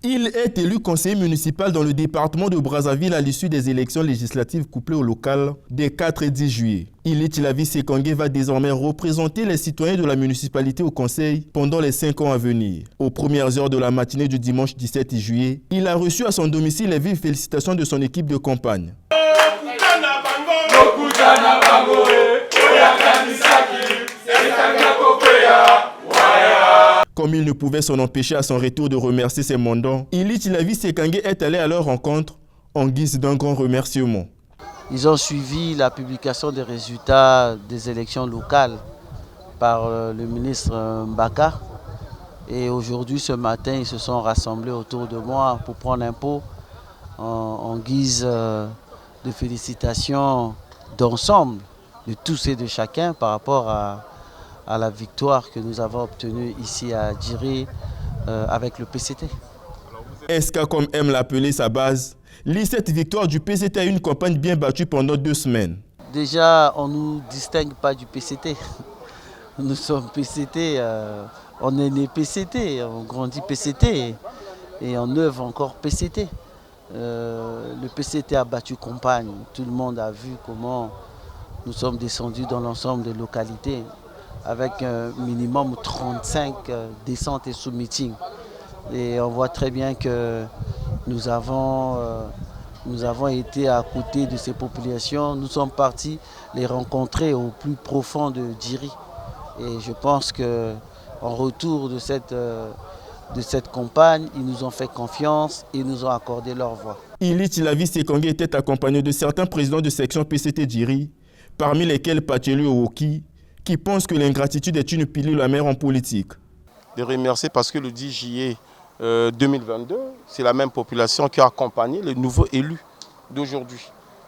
Il est élu conseiller municipal dans le département de Brazzaville à l'issue des élections législatives couplées au local des 4 et 10 juillet. Ilit Chilavi Sekangé va désormais représenter les citoyens de la municipalité au conseil pendant les 5 ans à venir. Aux premières heures de la matinée du dimanche 17 juillet, il a reçu à son domicile les vives félicitations de son équipe de campagne. Comme il ne pouvait s'en empêcher à son retour de remercier ses mandants, Ilit Chilavi Sekangé est allé à leur rencontre en guise d'un grand remerciement. Ils ont suivi la publication des résultats des élections locales par le ministre Mbaka. Et aujourd'hui, ce matin, ils se sont rassemblés autour de moi pour prendre un pot en guise de félicitations d'ensemble, de tous et de chacun par rapport à la victoire que nous avons obtenue ici à Djiri avec le PCT. Eska, comme aime l'appeler sa base, lie cette victoire du PCT à une campagne bien battue pendant 2 semaines. Déjà, on ne nous distingue pas du PCT. Nous sommes PCT, on est né PCT, on grandit PCT et on œuvre encore PCT. Le PCT a battu campagne, tout le monde a vu comment nous sommes descendus dans l'ensemble des localités avec un minimum 35 descentes et sous-meetings. Et on voit très bien que nous avons été à côté de ces populations. Nous sommes partis les rencontrer au plus profond de Djiri. Et je pense qu'en retour de cette campagne, ils nous ont fait confiance et nous ont accordé leur voix. Ilit Chilavi Sekangé était accompagné de certains présidents de section PCT Djiri, parmi lesquels Pachelu Owoki, qui pense que l'ingratitude est une pilule amère en politique. De remercier parce que le 10 juillet 2022, c'est la même population qui a accompagné les nouveaux élus d'aujourd'hui.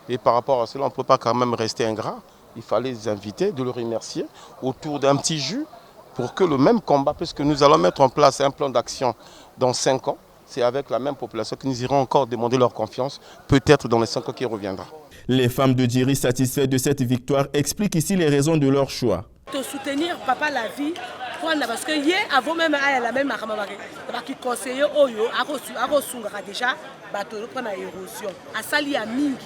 Et par rapport à cela, on ne peut pas quand même rester ingrat. Il fallait les inviter, de les remercier autour d'un petit jus pour que le même combat, puisque nous allons mettre en place un plan d'action dans 5 ans, c'est avec la même population que nous irons encore demander leur confiance, peut-être dans les 5 ans qui reviendront. Les femmes de Djiri satisfaites de cette victoire expliquent ici les raisons de leur choix. De soutenir Papa la vie, parce que hier, avant même la même qui conseiller Oyo, a déjà bateau pour la érosion. A sali à Mingi.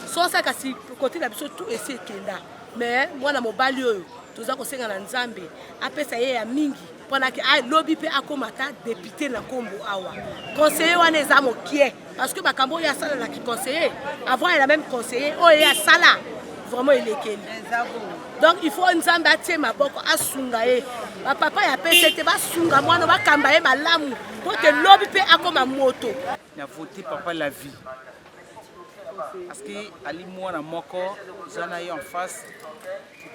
Soit ça kasi côté la biso tout essayer kenda. Mais moi na mobali Oyo, tous a conseiller na Nzambe. Après ça y a Mingi. Pendant que lobby pe akomata député na Kombo awa. Conseiller wana eza mokie parce que bakambo ya sala na ki conseiller. Avant il a même conseiller Oyo ya sala. Vraiment il est ken. Donc il faut Nzambe atie maboko asunga ye. Ba papa ya PCT ba sunga mwana ba kamba ye malamu pour que lobby pe akoma moto. Na voté papa la vie. Parce que ali mwana moko zana ye en face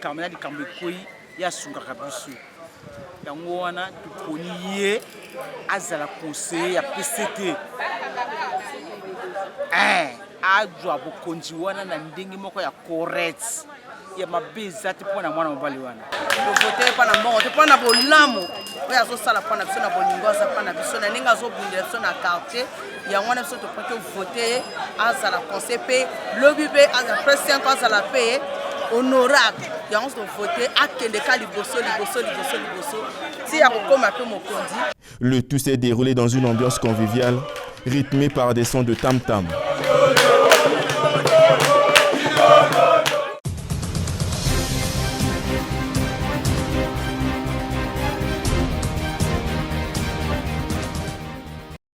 kamena di kambekoi ya sunga kabisu. Yango wana tuponi ye azala conseiller ya PCT. Ajwa bokonzi wana na ndenge moko ya correct. Ya mabeza te pona mwana mobali wana. Voter pa na mbongo te pona bolamu. Oya zo sala pona biso na bolingo za pona biso na ninga zo bundela biso na quartier. Ya wana biso to pote voter azala conseil pe lobby pe azala president azala pe honorable. Ya on se voter akende ka liboso. Si ya kokoma pe mokondi. Le tout s'est déroulé dans une ambiance conviviale, rythmée par des sons de tam-tam.